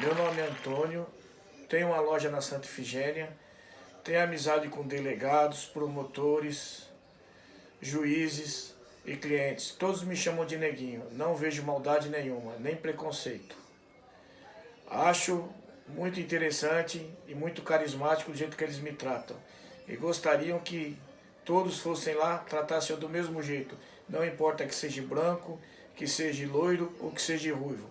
Meu nome é Antônio, tenho uma loja na Santa Efigênia, tenho amizade com delegados, promotores, juízes e clientes. Todos me chamam de neguinho, não vejo maldade nenhuma, nem preconceito. Acho muito interessante e muito carismático o jeito que eles me tratam. E gostariam que todos fossem lá, tratassem eu do mesmo jeito. Não importa que seja branco, que seja loiro ou que seja ruivo.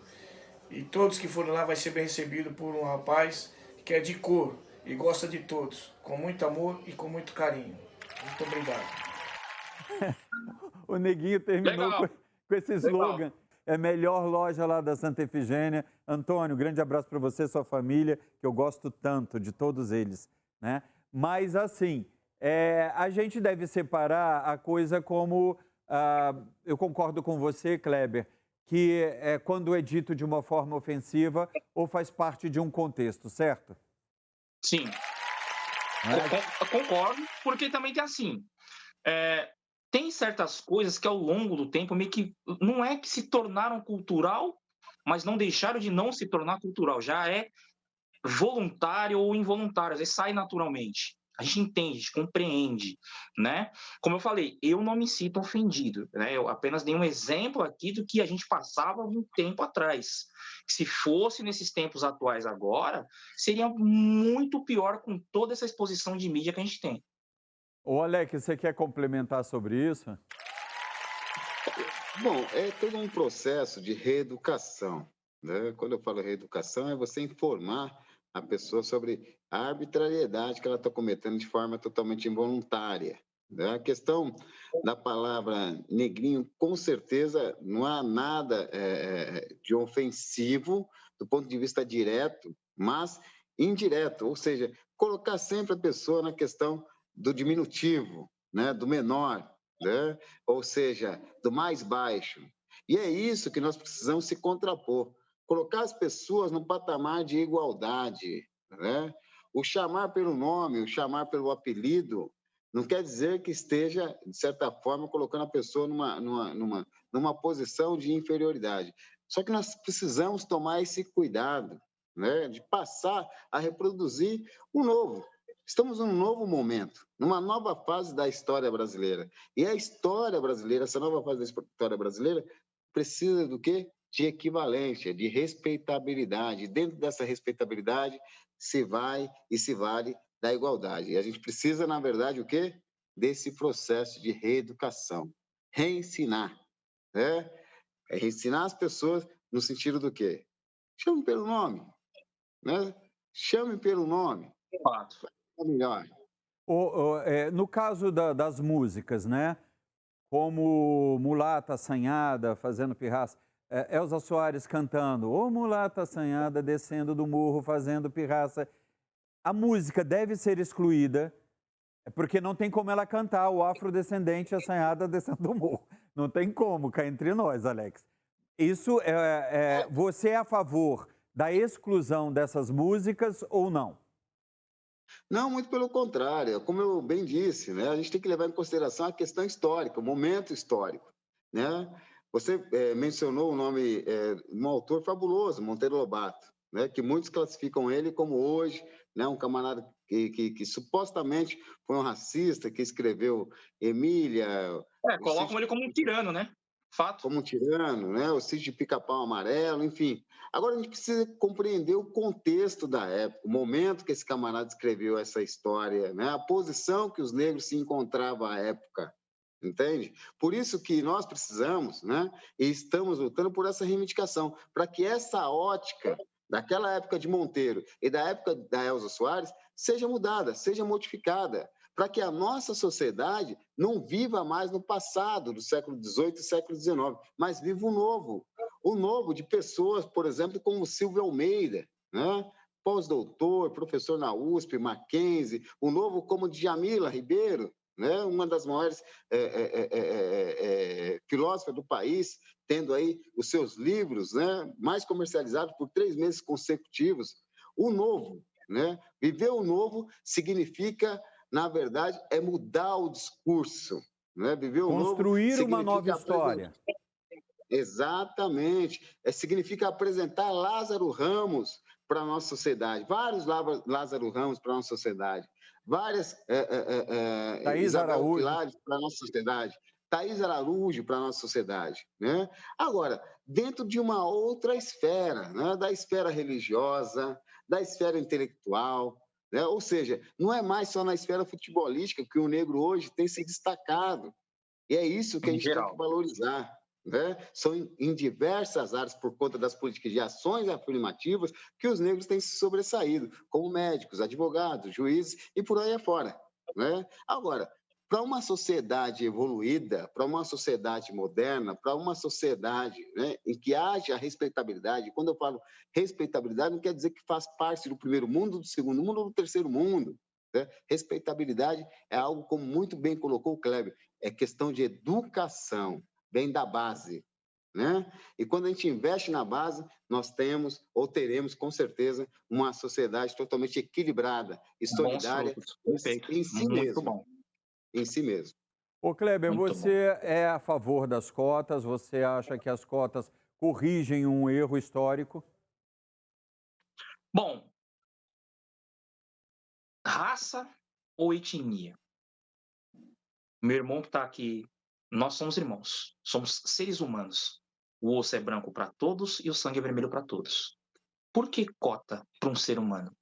E todos que forem lá vai ser bem recebido por um rapaz que é de cor e gosta de todos, com muito amor e com muito carinho. Muito obrigado. O Neguinho terminou Legal, com esse legal. slogan. É a melhor loja lá da Santa Efigênia. Antônio, grande abraço para você e sua família, que eu gosto tanto de todos eles, né? Mas assim, a gente deve separar a coisa como, eu concordo com você, Kleber, que é quando é dito de uma forma ofensiva ou faz parte de um contexto, certo? Sim, Não é? concordo, porque também tem assim, eh, tem certas coisas que ao longo do tempo meio que não é que se tornaram cultural, mas não deixaram de não se tornar cultural, já é voluntário ou involuntário, às vezes sai naturalmente. A gente entende, a gente compreende, né? Como eu falei, eu não me sinto ofendido, né? Eu apenas dei um exemplo aqui do que a gente passava um tempo atrás. Se fosse nesses tempos atuais agora, seria muito pior com toda essa exposição de mídia que a gente tem. Ô, Alex, você quer complementar sobre isso? Bom, é todo um processo de reeducação, né? Quando eu falo reeducação, é você informar a pessoa sobre a arbitrariedade que ela está cometendo de forma totalmente involuntária, né? A questão da palavra negrinho, com certeza, não há nada de ofensivo do ponto de vista direto, mas indireto, ou seja, colocar sempre a pessoa na questão do diminutivo, né? Do menor, né? Ou seja, do mais baixo. E é isso que nós precisamos se contrapor, colocar as pessoas no patamar de igualdade, né? O chamar pelo nome, o chamar pelo apelido, não quer dizer que esteja, de certa forma, colocando a pessoa numa posição de inferioridade. Só que nós precisamos tomar esse cuidado, né, de passar a reproduzir o novo. Estamos num novo momento, numa nova fase da história brasileira. E a história brasileira, essa nova fase da história brasileira, precisa do quê? De equivalência, de respeitabilidade. Dentro dessa respeitabilidade, se vai e se vale da igualdade. E a gente precisa, na verdade, o quê? Desse processo de reeducação. Reensinar, né? É reensinar as pessoas no sentido do quê? Chame pelo nome, né? Chame pelo nome, De fato. é melhor. No caso das músicas, né? Como Mulata Assanhada fazendo pirraça, Elza Soares cantando, ô mulata assanhada descendo do morro fazendo pirraça. A música deve ser excluída, porque não tem como ela cantar o afrodescendente assanhada descendo do morro. Não tem como, cá entre nós, Alex. Você é a favor da exclusão dessas músicas ou não? Não, muito pelo contrário. Como eu bem disse, né, a gente tem que levar em consideração a questão histórica, o momento histórico, né? Você mencionou o nome de um autor fabuloso, Monteiro Lobato, né, que muitos classificam ele como hoje, né, um camarada que supostamente foi um racista, que escreveu Emília, o Colocam Sítio ele como um tirano, né? Fato. como um tirano, né? O sítio de Pica-Pau Amarelo, enfim. Agora a gente precisa compreender o contexto da época, o momento que esse camarada escreveu essa história, né? A posição que os negros se encontravam à época, entende? Por isso que nós precisamos, né? E estamos lutando por essa reivindicação, para que essa ótica daquela época de Monteiro e da época da Elza Soares seja mudada, seja modificada, para que a nossa sociedade não viva mais no passado do século XVIII e século XIX, mas viva o novo de pessoas, por exemplo, como Silvio Almeida, né? Pós-doutor, professor na USP, Mackenzie, o novo como Djamila Ribeiro, né? Uma das maiores filósofas do país, tendo aí os seus livros, né? Mais comercializados por 3 meses consecutivos. O novo, né? Viver o novo significa, na verdade, é mudar o discurso, né? Viver o novo Construir uma nova significa apresentar. história. Exatamente. Significa apresentar Lázaro Ramos para a nossa sociedade, vários Lázaro Ramos para a nossa sociedade, várias Thaís Isabel Araújo. Pilares para a nossa sociedade, Thaís Araújo para a nossa sociedade. Né? Agora, dentro de uma outra esfera, né? Da esfera religiosa, da esfera intelectual, né? Ou seja, não é mais só na esfera futebolística que o negro hoje tem se destacado. E é isso que a Em gente tem que geral. valorizar. Né? São em diversas áreas, por conta das políticas de ações afirmativas, que os negros têm se sobressaído, como médicos, advogados, juízes e por aí afora. Né? Agora, para uma sociedade evoluída, para uma sociedade moderna, para uma sociedade, né, em que haja respeitabilidade, quando eu falo respeitabilidade, não quer dizer que faz parte do primeiro mundo, do segundo mundo ou do terceiro mundo. Né? Respeitabilidade é algo, como muito bem colocou o Kleber, é questão de educação, vem da base. Né? E quando a gente investe na base, nós temos ou teremos, com certeza, uma sociedade totalmente equilibrada e Bons solidária frutos. Perfeito. em si Muito mesmo. bom. Em si mesmo. Ô Kleber, Muito bom. você é a favor das cotas? Você acha que as cotas corrigem um erro histórico? Bom, raça ou etnia? Meu irmão que está aqui, nós somos irmãos, somos seres humanos. O osso é branco para todos e o sangue é vermelho para todos. Por que cota para um ser humano?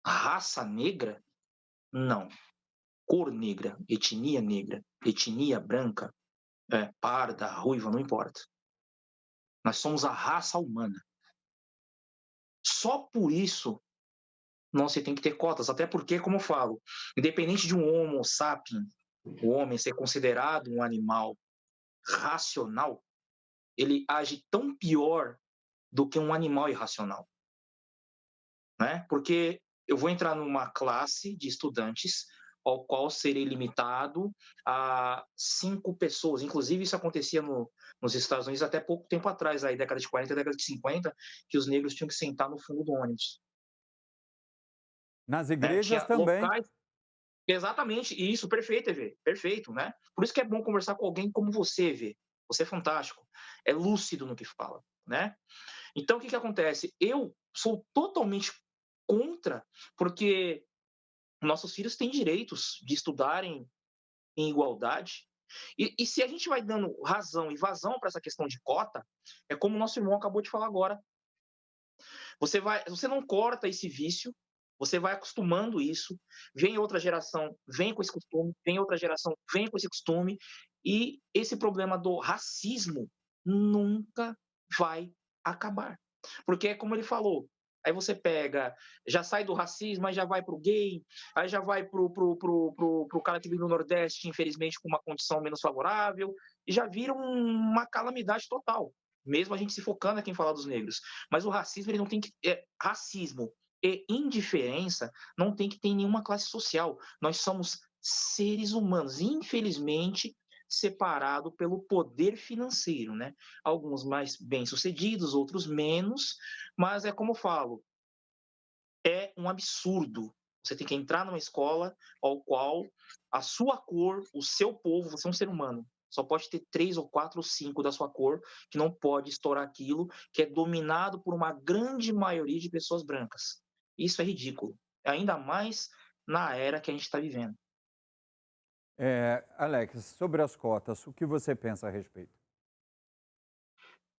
Raça negra? Não. Cor negra, etnia branca, parda, ruiva, não importa. Nós somos a raça humana. Só por isso não se tem que ter cotas, até porque, como eu falo, independente de um homo sapiens, o homem ser considerado um animal racional, ele age tão pior do que um animal irracional. Né? Porque eu vou entrar numa classe de estudantes ao qual serei limitado a 5 pessoas. Inclusive, isso acontecia nos Estados Unidos até pouco tempo atrás, aí, década de 40, década de 50, que os negros tinham que sentar no fundo do ônibus. Nas Né? igrejas Tinha também. locais... Exatamente, e isso, perfeito, EV, perfeito, né? Por isso que é bom conversar com alguém como você, EV. Você é fantástico, é lúcido no que fala, né? Então, o que acontece? Eu sou totalmente contra, porque nossos filhos têm direitos de estudarem em igualdade. E se a gente vai dando razão e vazão para essa questão de cota, é como o nosso irmão acabou de falar agora. Você não corta esse vício, você vai acostumando isso, vem outra geração, vem com esse costume, vem outra geração, vem com esse costume, e esse problema do racismo nunca vai acabar. Porque é como ele falou, aí você pega, já sai do racismo, aí já vai pro gay, aí já vai pro cara que vive no Nordeste, infelizmente, com uma condição menos favorável, e já vira uma calamidade total. Mesmo a gente se focando aqui em falar dos negros. Mas o racismo, ele não tem que... racismo e indiferença não tem que ter em nenhuma classe social. Nós somos seres humanos, infelizmente, separado pelo poder financeiro, né? Alguns mais bem-sucedidos, outros menos, mas é como eu falo, é um absurdo. Você tem que entrar numa escola ao qual a sua cor, o seu povo, você é um ser humano, só pode ter 3 ou 4 ou 5 da sua cor, que não pode estourar aquilo, que é dominado por uma grande maioria de pessoas brancas. Isso é ridículo. Ainda mais na era que a gente está vivendo. Alex, sobre as cotas, o que você pensa a respeito?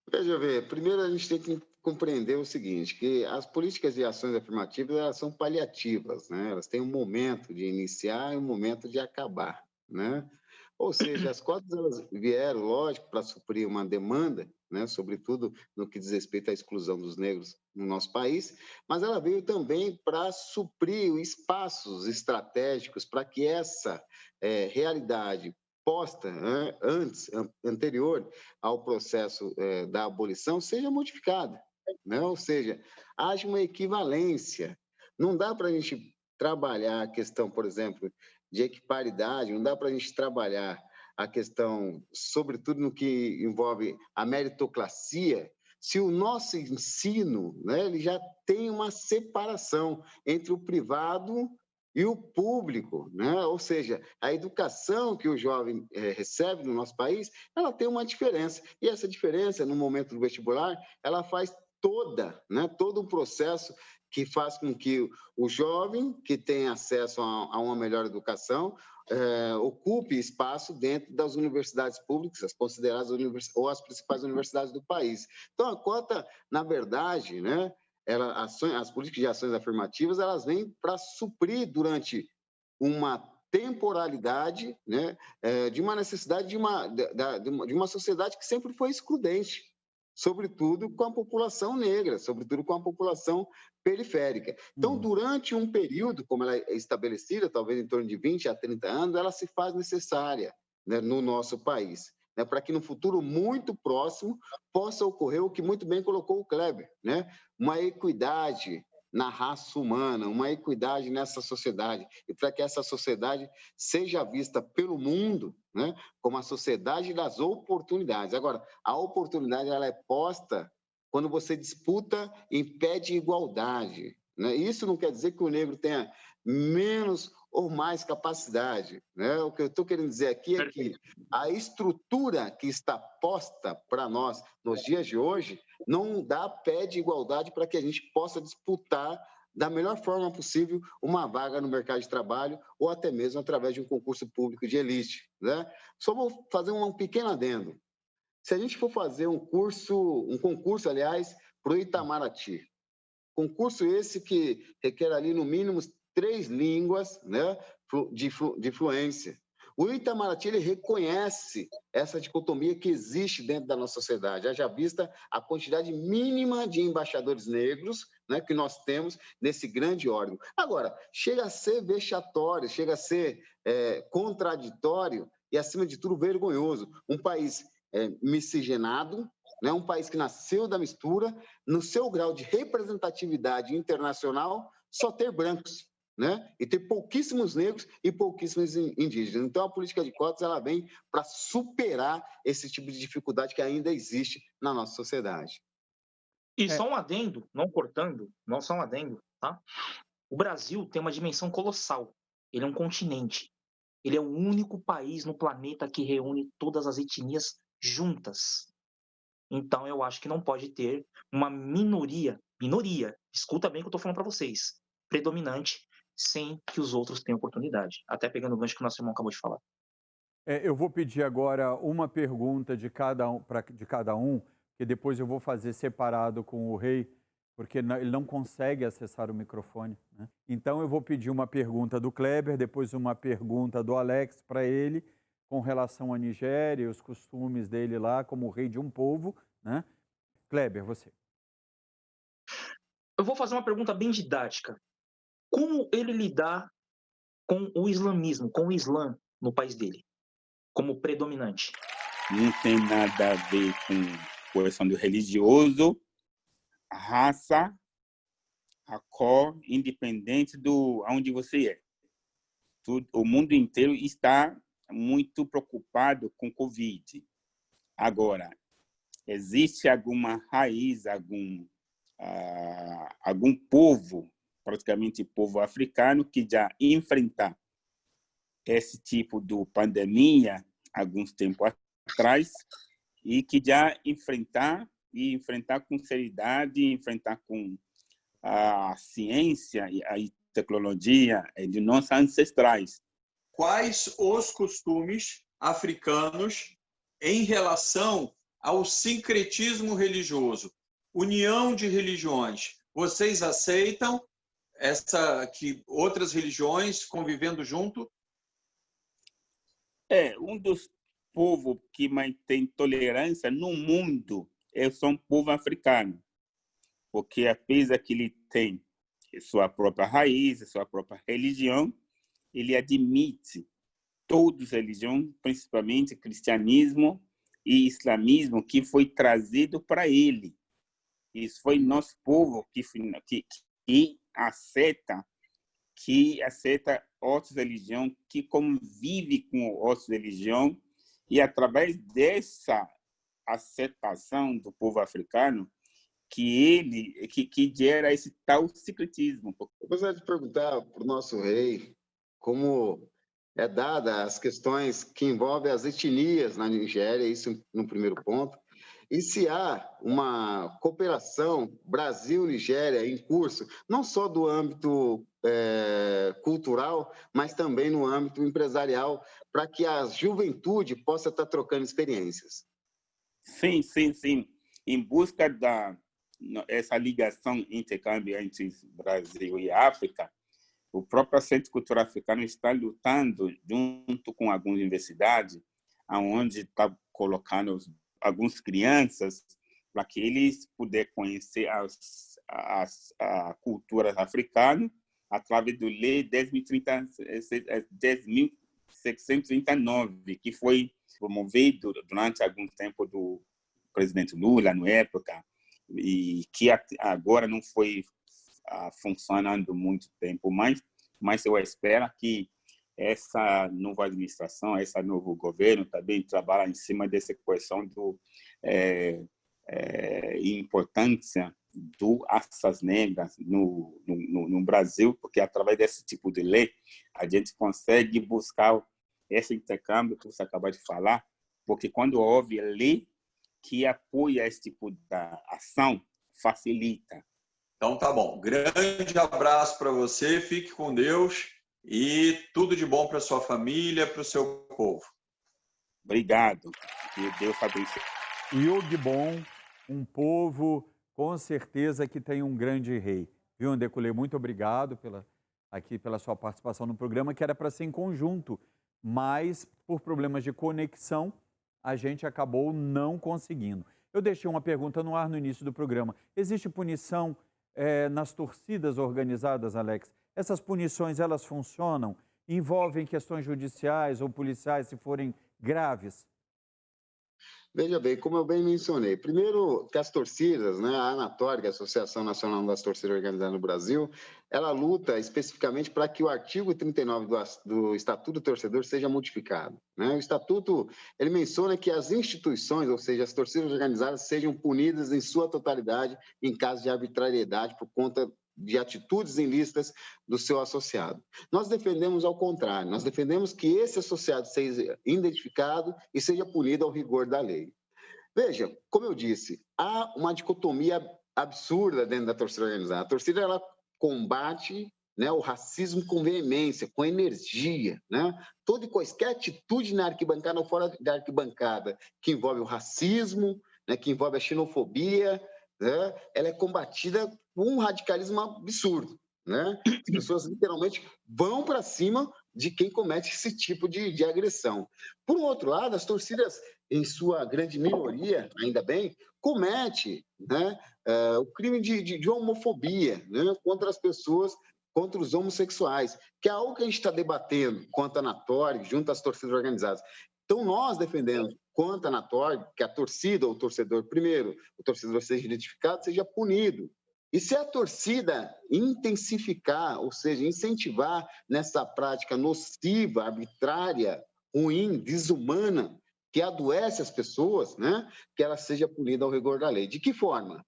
Veja ver, primeiro a gente tem que compreender o seguinte, que as políticas de ações afirmativas, elas são paliativas, né? Elas têm um momento de iniciar e um momento de acabar, né? Ou seja, as cotas elas vieram, lógico, para suprir uma demanda, né? Sobretudo no que diz respeito à exclusão dos negros no nosso país, mas ela veio também para suprir espaços estratégicos para que essa realidade posta anterior ao processo da abolição seja modificada, né? Ou seja, haja uma equivalência. Não dá para a gente trabalhar a questão, por exemplo, de equiparidade, não dá para a gente trabalhar a questão, sobretudo no que envolve a meritocracia, se o nosso ensino, né, ele já tem uma separação entre o privado e o público, né? Ou seja, a educação que o jovem recebe no nosso país, ela tem uma diferença. E essa diferença, no momento do vestibular, ela faz né, todo um processo que faz com que o jovem que tem acesso a uma melhor educação ocupe espaço dentro das universidades públicas, as consideradas ou as principais universidades do país. Então, a cota, na verdade, né, as políticas de ações afirmativas, elas vêm para suprir durante uma temporalidade, né, de uma necessidade de uma sociedade que sempre foi excludente, sobretudo com a população negra, sobretudo com a população periférica. Então, durante um período, como ela é estabelecida, talvez em torno de 20 a 30 anos, ela se faz necessária, né, no nosso país, né, para que no futuro muito próximo possa ocorrer o que muito bem colocou o Kleber, né, uma equidade na raça humana, uma equidade nessa sociedade, e para que essa sociedade seja vista pelo mundo, né, como a sociedade das oportunidades. Agora, a oportunidade ela é posta quando você disputa em pé de igualdade, né? Isso não quer dizer que o negro tenha menos ou mais capacidade, né? O que eu estou querendo dizer aqui é que a estrutura que está posta para nós nos dias de hoje não dá pé de igualdade para que a gente possa disputar da melhor forma possível uma vaga no mercado de trabalho ou até mesmo através de um concurso público de elite, né? Só vou fazer um pequeno adendo. Se a gente for fazer um concurso, aliás, para o Itamaraty, concurso esse que requer ali no mínimo 3 línguas, né, de fluência. O Itamaraty ele reconhece essa dicotomia que existe dentro da nossa sociedade, haja vista a quantidade mínima de embaixadores negros, né, que nós temos nesse grande órgão. Agora, chega a ser vexatório, chega a ser contraditório e, acima de tudo, vergonhoso. Um país miscigenado, né, um país que nasceu da mistura, no seu grau de representatividade internacional, só ter brancos, né? E ter pouquíssimos negros e pouquíssimos indígenas. Então, a política de cotas ela vem para superar esse tipo de dificuldade que ainda existe na nossa sociedade. E só um adendo, não cortando, não só um adendo, tá? O Brasil tem uma dimensão colossal. Ele é um continente. Ele é o único país no planeta que reúne todas as etnias juntas. Então, eu acho que não pode ter uma minoria, escuta bem o que eu estou falando para vocês, predominante, sem que os outros tenham oportunidade. Até pegando o gancho que o nosso irmão acabou de falar. Eu vou pedir agora uma pergunta de cada um, que depois eu vou fazer separado com o Rei, porque ele não consegue acessar o microfone, né? Então eu vou pedir uma pergunta do Kleber, depois uma pergunta do Alex para ele, com relação à Nigéria e os costumes dele lá como rei de um povo, né? Kleber, você. Eu vou fazer uma pergunta bem didática. Como ele lidar com o islamismo, com o Islã no país dele, como predominante? Não tem nada a ver com questão do religioso, a raça, a cor, independente do onde você é. O mundo inteiro está muito preocupado com Covid. Agora, existe alguma raiz, algum povo, praticamente povo africano, que já enfrenta esse tipo de pandemia alguns tempos atrás e que já enfrentar com seriedade, enfrentar com a ciência e a tecnologia de nossos ancestrais. Quais os costumes africanos em relação ao sincretismo religioso, união de religiões? Vocês aceitam que outras religiões convivendo junto? Um dos povos que mais tem tolerância no mundo são o povo africano, porque apesar que ele tem sua própria raiz, sua própria religião, ele admite todas as religiões, principalmente cristianismo e islamismo, que foi trazido para ele. Isso foi nosso povo que aceita outras religiões, que convive com outras religiões, e através dessa aceitação do povo africano que gera esse tal secretismo. Eu gostaria de perguntar para o nosso rei como é dada as questões que envolvem as etnias na Nigéria, isso no primeiro ponto, e se há uma cooperação Brasil-Nigéria em curso, não só do âmbito cultural, mas também no âmbito empresarial, para que a juventude possa estar trocando experiências. Sim, sim, sim. Em busca essa ligação, intercâmbio entre Brasil e África, o próprio Centro Cultural Africano está lutando junto com algumas universidades, onde está colocando algumas crianças para que eles puderem conhecer as culturas africanas através do Lei 10.639, que foi promovido durante algum tempo do presidente Lula, na época, e que agora não foi funcionando muito tempo, mas eu espero que essa nova administração, esse novo governo também trabalhe em cima dessa questão do importância do raças negras no Brasil, porque através desse tipo de lei a gente consegue buscar esse intercâmbio que você acabou de falar, porque quando houve lei que apoia esse tipo de ação, facilita. Então tá bom. Grande abraço para você, fique com Deus e tudo de bom para sua família, para o seu povo. Obrigado. Que Deus abençoe. E o Gabon, um povo com certeza que tem um grande rei. Viu, Ndekulé? Muito obrigado pela sua participação no programa, que era para ser em conjunto, mas por problemas de conexão a gente acabou não conseguindo. Eu deixei uma pergunta no ar no início do programa. Existe punição nas torcidas organizadas, Alex? Essas punições, elas funcionam? Envolvem questões judiciais ou policiais, se forem graves? Veja bem, como eu bem mencionei, primeiro que as torcidas, né, a Anator, que é a Associação Nacional das Torcidas Organizadas no Brasil, ela luta especificamente para que o artigo 39 do Estatuto do Torcedor seja modificado, né? O Estatuto, ele menciona que as instituições, ou seja, as torcidas organizadas, sejam punidas em sua totalidade em caso de arbitrariedade por conta de atitudes ilícitas do seu associado. Nós defendemos ao contrário, nós defendemos que esse associado seja identificado e seja punido ao rigor da lei. Veja, como eu disse, há uma dicotomia absurda dentro da torcida organizada. A torcida, ela combate, né, o racismo com veemência, com energia, né? Toda e qualquer atitude na arquibancada ou fora da arquibancada que envolve o racismo, né, que envolve a xenofobia, né, ela é combatida com um radicalismo absurdo, né? As pessoas literalmente vão para cima de quem comete esse tipo de agressão. Por outro lado, as torcidas, em sua grande minoria, ainda bem, comete, né, o crime de homofobia, né, contra as pessoas, contra os homossexuais, que é algo que a gente está debatendo quanto a Anator, junto às torcidas organizadas. Então, nós defendemos, quanto a Anator, que a torcida ou o torcedor, primeiro, o torcedor seja identificado, seja punido. E se a torcida intensificar, ou seja, incentivar nessa prática nociva, arbitrária, ruim, desumana, que adoece as pessoas, né, que ela seja punida ao rigor da lei. De que forma?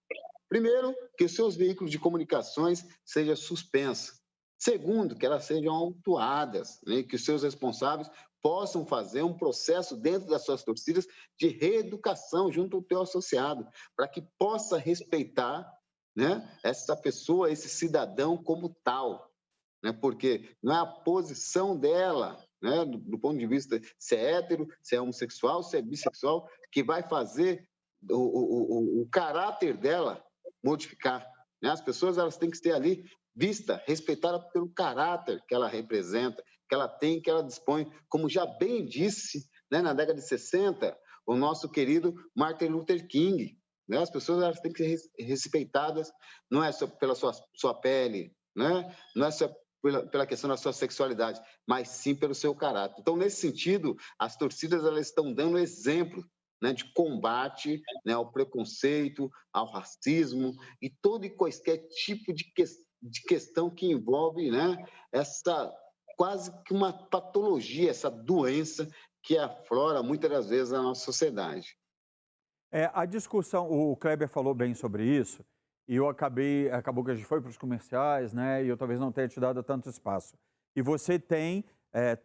Primeiro, que os seus veículos de comunicações sejam suspensos. Segundo, que elas sejam autuadas, né, que os seus responsáveis possam fazer um processo dentro das suas torcidas de reeducação junto ao teu associado, para que possa respeitar, né, essa pessoa, esse cidadão como tal, né, porque não é a posição dela, né, do ponto de vista se é hétero, se é homossexual, se é bissexual, que vai fazer o caráter dela modificar, né? As pessoas, elas têm que ser ali vista, respeitada pelo caráter que ela representa, que ela tem, que ela dispõe, como já bem disse, né, na década de 60, o nosso querido Martin Luther King, né? As pessoas, elas têm que ser respeitadas, não é só pela sua pele, né? Não é só pela questão da sua sexualidade, mas sim pelo seu caráter. Então, nesse sentido, as torcidas, elas estão dando exemplo, né, de combate, né, ao preconceito, ao racismo e todo e qualquer tipo de questão que envolve, né, essa quase que uma patologia, essa doença que aflora muitas das vezes na nossa sociedade. A discussão, o Kleber falou bem sobre isso, e acabou que a gente foi para os comerciais, né, e eu talvez não tenha te dado tanto espaço. E você tem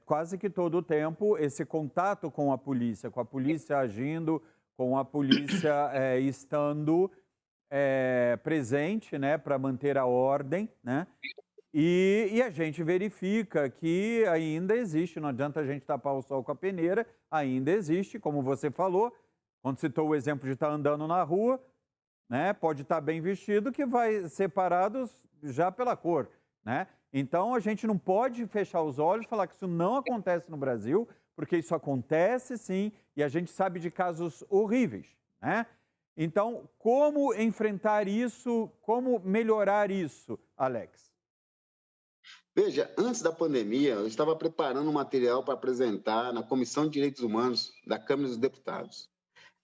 quase que todo o tempo esse contato com a polícia agindo, com a polícia estando presente, né, para manter a ordem, né? E a gente verifica que ainda existe, não adianta a gente tapar o sol com a peneira, ainda existe, como você falou, quando citou o exemplo de estar andando na rua, né, pode estar bem vestido que vai separados já pela cor, né? Então a gente não pode fechar os olhos e falar que isso não acontece no Brasil, porque isso acontece sim, e a gente sabe de casos horríveis, né? Então, como enfrentar isso, como melhorar isso, Alex? Veja, antes da pandemia, eu estava preparando um material para apresentar na Comissão de Direitos Humanos da Câmara dos Deputados.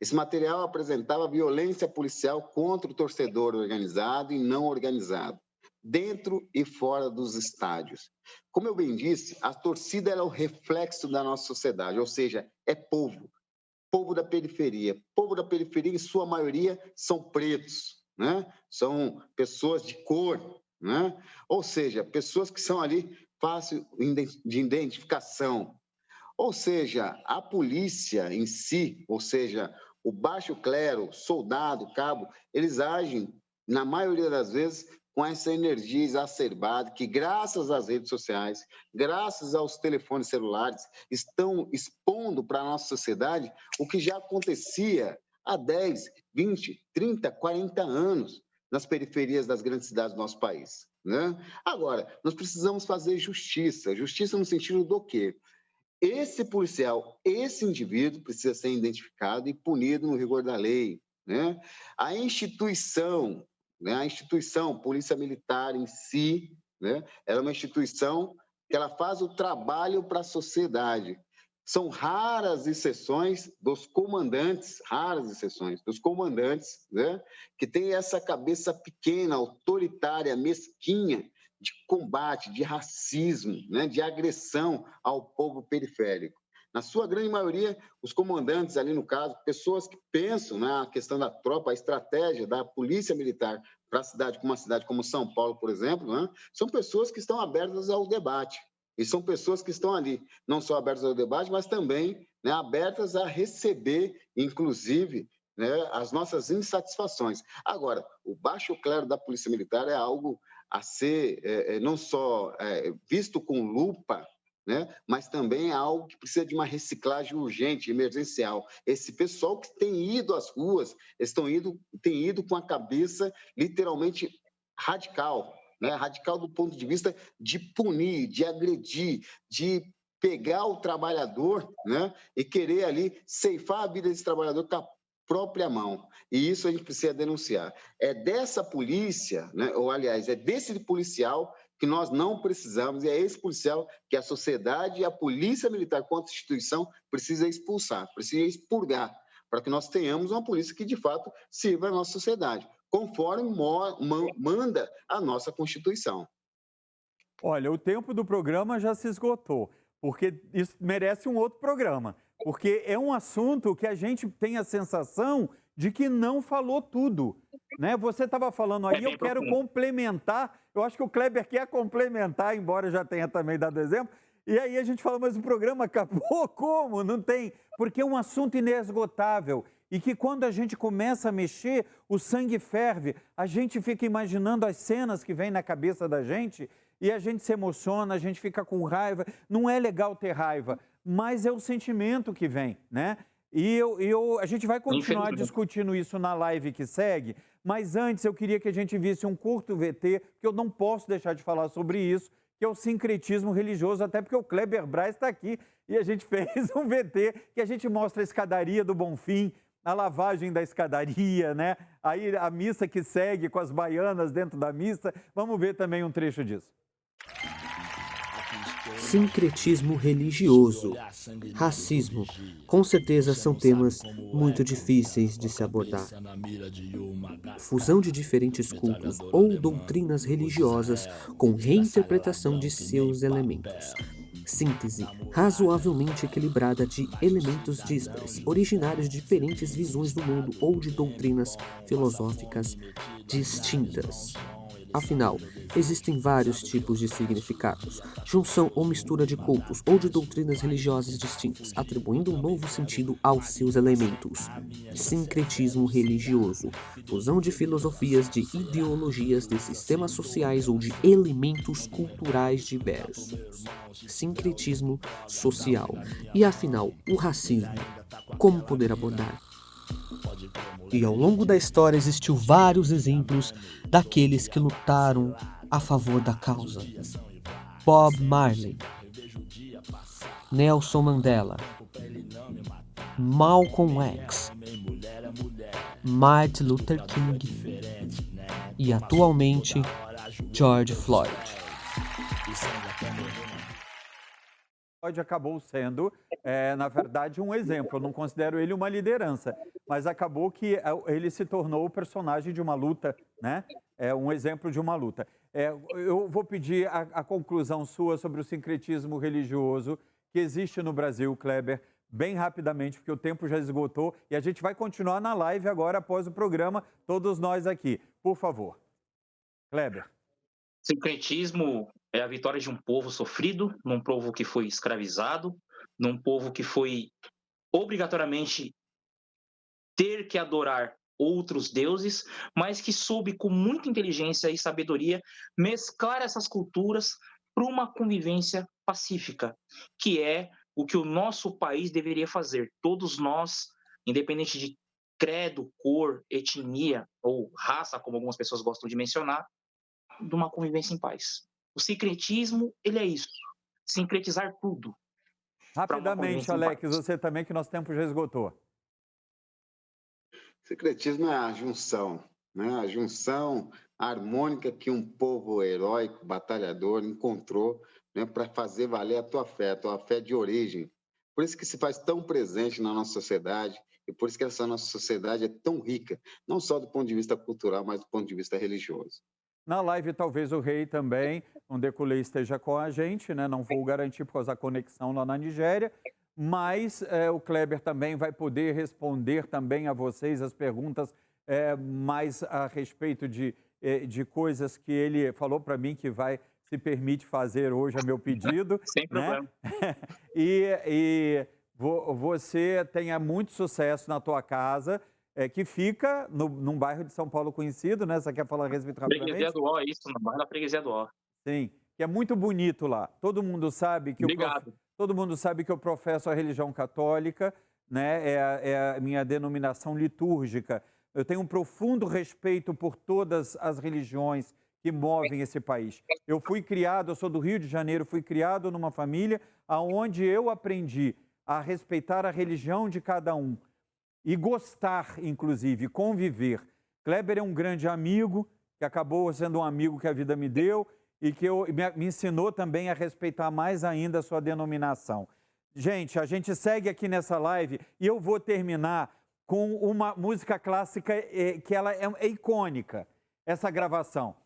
Esse material apresentava violência policial contra o torcedor organizado e não organizado, dentro e fora dos estádios. Como eu bem disse, a torcida é o reflexo da nossa sociedade, ou seja, é povo da periferia. Povo da periferia, em sua maioria, são pretos, né? São pessoas de cor, né? Ou seja, pessoas que são ali fácil de identificação. Ou seja, a polícia em si, ou seja, o baixo clero, soldado, cabo, eles agem, na maioria das vezes, com essa energia exacerbada que, graças às redes sociais, graças aos telefones celulares, estão expondo para a nossa sociedade o que já acontecia há 10, 20, 30, 40 anos nas periferias das grandes cidades do nosso país, né? Agora, nós precisamos fazer justiça. Justiça no sentido do quê? Esse policial, esse indivíduo precisa ser identificado e punido no rigor da lei, né? A instituição, Polícia Militar em si, né? Ela é uma instituição que ela faz o trabalho para a sociedade. São raras exceções dos comandantes, né? Que têm essa cabeça pequena, autoritária, mesquinha, de combate, de racismo, né? De agressão ao povo periférico. Na sua grande maioria, os comandantes ali, no caso, pessoas que pensam na questão da tropa, a estratégia da polícia militar para uma cidade como São Paulo, por exemplo, né? São pessoas que estão abertas ao debate. E são pessoas que estão ali, não só abertas ao debate, mas também, né, abertas a receber, inclusive, né, as nossas insatisfações. Agora, o baixo clero da Polícia Militar é algo a ser não só visto com lupa, né, mas também é algo que precisa de uma reciclagem urgente, emergencial. Esse pessoal que tem ido às ruas, tem ido com a cabeça literalmente radical, né, radical do ponto de vista de punir, de agredir, de pegar o trabalhador, né, e querer ali ceifar a vida desse trabalhador com a própria mão. E isso a gente precisa denunciar. É dessa polícia, né, ou aliás, é desse policial que nós não precisamos, e é esse policial que a sociedade e a Polícia Militar, quanto instituição, precisa expulsar, precisa expurgar, para que nós tenhamos uma polícia que, de fato, sirva à nossa sociedade, conforme manda a nossa Constituição. Olha, o tempo do programa já se esgotou, porque isso merece um outro programa, porque é um assunto que a gente tem a sensação de que não falou tudo, né? Você estava falando aí, eu quero complementar, eu acho que o Kleber quer complementar, embora já tenha também dado exemplo, e aí a gente fala, mas o programa acabou como? Não tem, porque é um assunto inesgotável e que quando a gente começa a mexer, o sangue ferve, a gente fica imaginando as cenas que vêm na cabeça da gente e a gente se emociona, a gente fica com raiva, não é legal ter raiva, mas é o sentimento que vem, né? E a gente vai continuar discutindo isso na live que segue, mas antes eu queria que a gente visse um curto VT, que eu não posso deixar de falar sobre isso, que é o sincretismo religioso, até porque o Kleber Braz está aqui e a gente fez um VT que a gente mostra a escadaria do Bonfim, a lavagem da escadaria, né? Aí a missa que segue com as baianas dentro da missa. Vamos ver também um trecho disso. Sincretismo religioso, racismo, com certeza são temas muito difíceis de se abordar. Fusão de diferentes cultos ou doutrinas religiosas com reinterpretação de seus elementos. Síntese razoavelmente equilibrada de elementos díspares, originários de diferentes visões do mundo ou de doutrinas filosóficas distintas. Afinal, existem vários tipos de significados, junção ou mistura de cultos ou de doutrinas religiosas distintas, atribuindo um novo sentido aos seus elementos. Sincretismo religioso, fusão de filosofias, de ideologias, de sistemas sociais ou de elementos culturais diversos. Sincretismo social. E afinal, o racismo. Como poder abordar? E ao longo da história existiu vários exemplos daqueles que lutaram a favor da causa. Bob Marley, Nelson Mandela, Malcolm X, Martin Luther King e atualmente George Floyd. Floyd acabou sendo, na verdade, um exemplo. Eu não considero ele uma liderança, mas acabou que ele se tornou o personagem de uma luta, né? Um exemplo de uma luta. Eu vou pedir a conclusão sua sobre o sincretismo religioso que existe no Brasil, Kleber, bem rapidamente, porque o tempo já esgotou e a gente vai continuar na live agora após o programa, todos nós aqui. Por favor. Kleber. Sincretismo é a vitória de um povo sofrido, num povo que foi escravizado, num povo que foi obrigatoriamente ter que adorar outros deuses, mas que soube com muita inteligência e sabedoria mesclar essas culturas para uma convivência pacífica, que é o que o nosso país deveria fazer. Todos nós, independente de credo, cor, etnia ou raça, como algumas pessoas gostam de mencionar, de uma convivência em paz. O sincretismo, ele é isso. Sincretizar tudo. Rapidamente, Alex, você também, que nosso tempo já esgotou. Secretismo é a junção, né? A junção harmônica que um povo heróico, batalhador, encontrou, né, para fazer valer a tua fé de origem. Por isso que se faz tão presente na nossa sociedade e por isso que essa nossa sociedade é tão rica, não só do ponto de vista cultural, mas do ponto de vista religioso. Na live, talvez o Rei também, o Deculê, esteja com a gente, né? Não vou garantir por causa da conexão lá na Nigéria, mas o Kleber também vai poder responder também a vocês as perguntas mais a respeito de coisas que ele falou para mim que vai se permite fazer hoje a meu pedido. Sem problema. E você tenha muito sucesso na tua casa, que fica num bairro de São Paulo conhecido, né? Você quer falar a respeito rapidamente? Freguesia do Ó, isso, no bairro da Freguesia do Ó. Sim, que é muito bonito lá. Todo mundo sabe que todo mundo sabe que eu professo a religião católica, né? É a minha denominação litúrgica. Eu tenho um profundo respeito por todas as religiões que movem esse país. Eu sou do Rio de Janeiro, fui criado numa família onde eu aprendi a respeitar a religião de cada um e gostar, inclusive, conviver. Kleber é um grande amigo, que acabou sendo um amigo que a vida me deu e que me ensinou também a respeitar mais ainda a sua denominação. Gente, a gente segue aqui nessa live e eu vou terminar com uma música clássica que ela é icônica, essa gravação,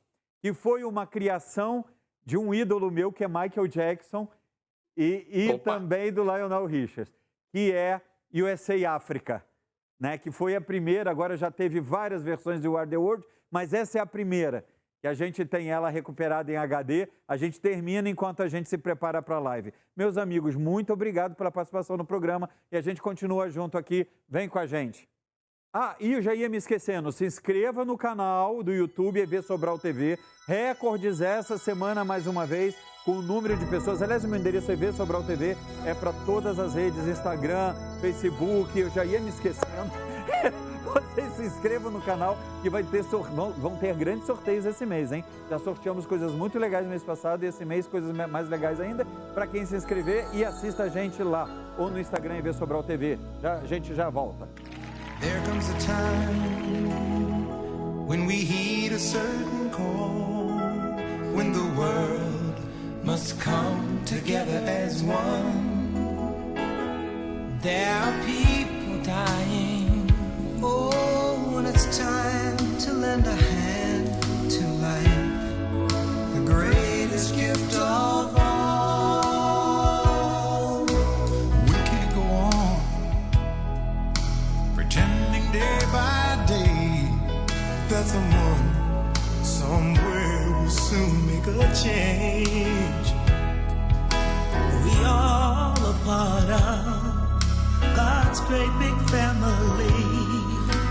que foi uma criação de um ídolo meu, que é Michael Jackson, e também do Lionel Richie, que é USA África, né? Que foi a primeira, agora já teve várias versões de War the World, mas essa é a primeira, que a gente tem ela recuperada em HD, a gente termina enquanto a gente se prepara para a live. Meus amigos, muito obrigado pela participação no programa e a gente continua junto aqui, vem com a gente. E eu já ia me esquecendo, se inscreva no canal do YouTube EV Sobral TV, recordes essa semana mais uma vez, com o número de pessoas. Aliás, o meu endereço EV Sobral TV é para todas as redes, Instagram, Facebook, eu já ia me esquecendo. Vocês se inscrevam no canal que vão ter grandes sorteios esse mês, hein? Já sorteamos coisas muito legais no mês passado e esse mês coisas mais legais ainda para quem se inscrever e assista a gente lá ou no Instagram EV Sobral TV. A gente já volta. There comes a time when we heed a certain call, when the world must come together as one. There are people dying. Oh, when it's time to lend a hand to life, the greatest gift of all. We can't go on pretending day by day that someone somewhere soon make a change. We all a part of God's great big family.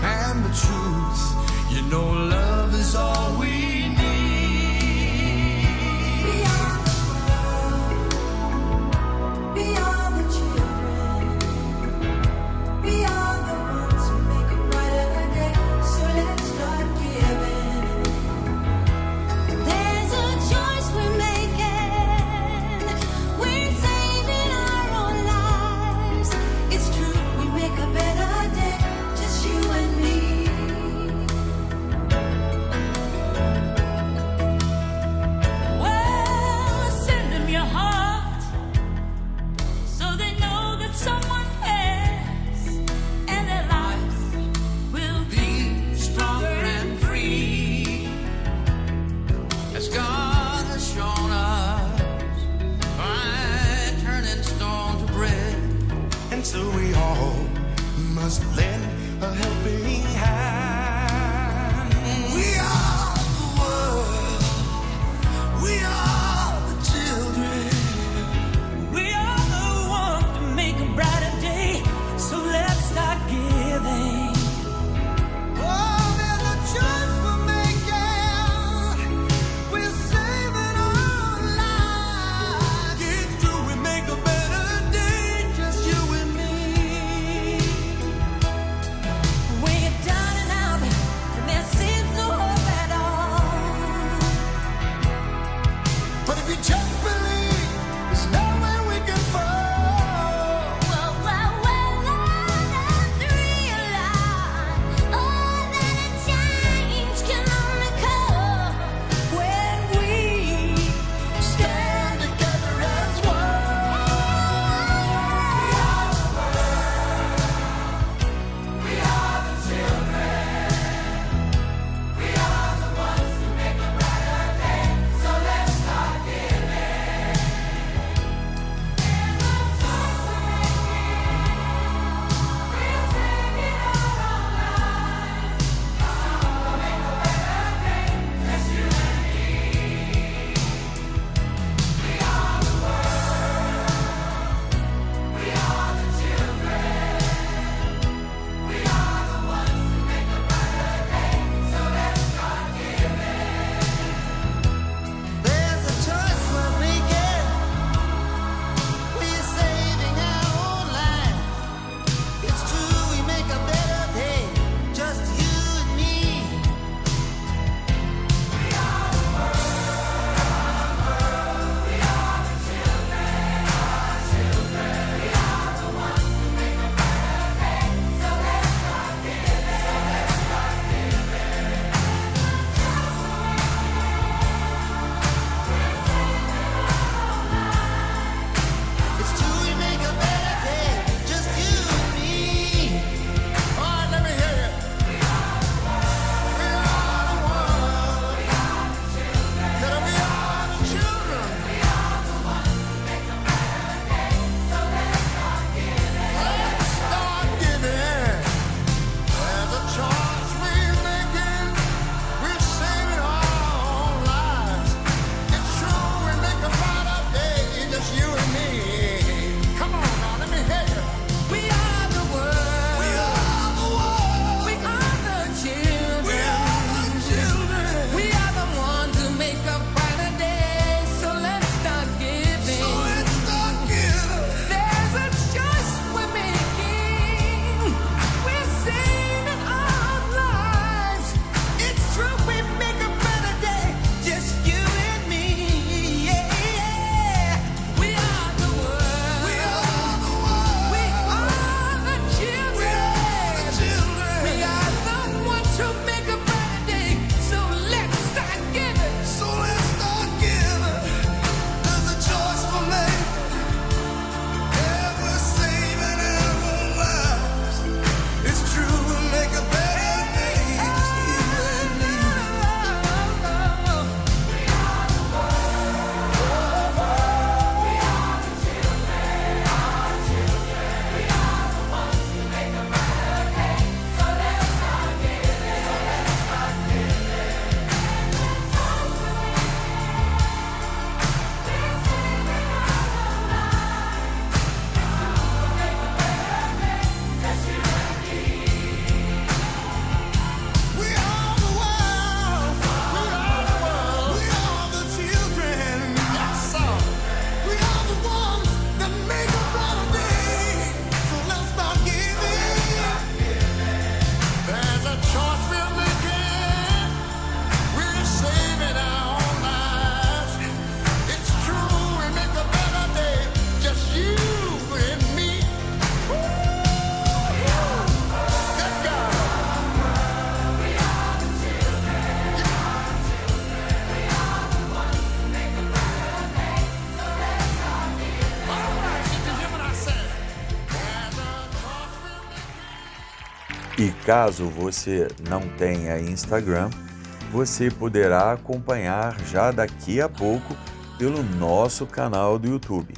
And the truth, you know, love is all we need. Beyond the world, beyond the children, beyond the ones who make a brighter day. So let's start giving. There's a choice we're making. We're saving our own lives. It's true, we make a better day. Just you and me. E caso você não tenha Instagram, você poderá acompanhar já daqui a pouco pelo nosso canal do YouTube.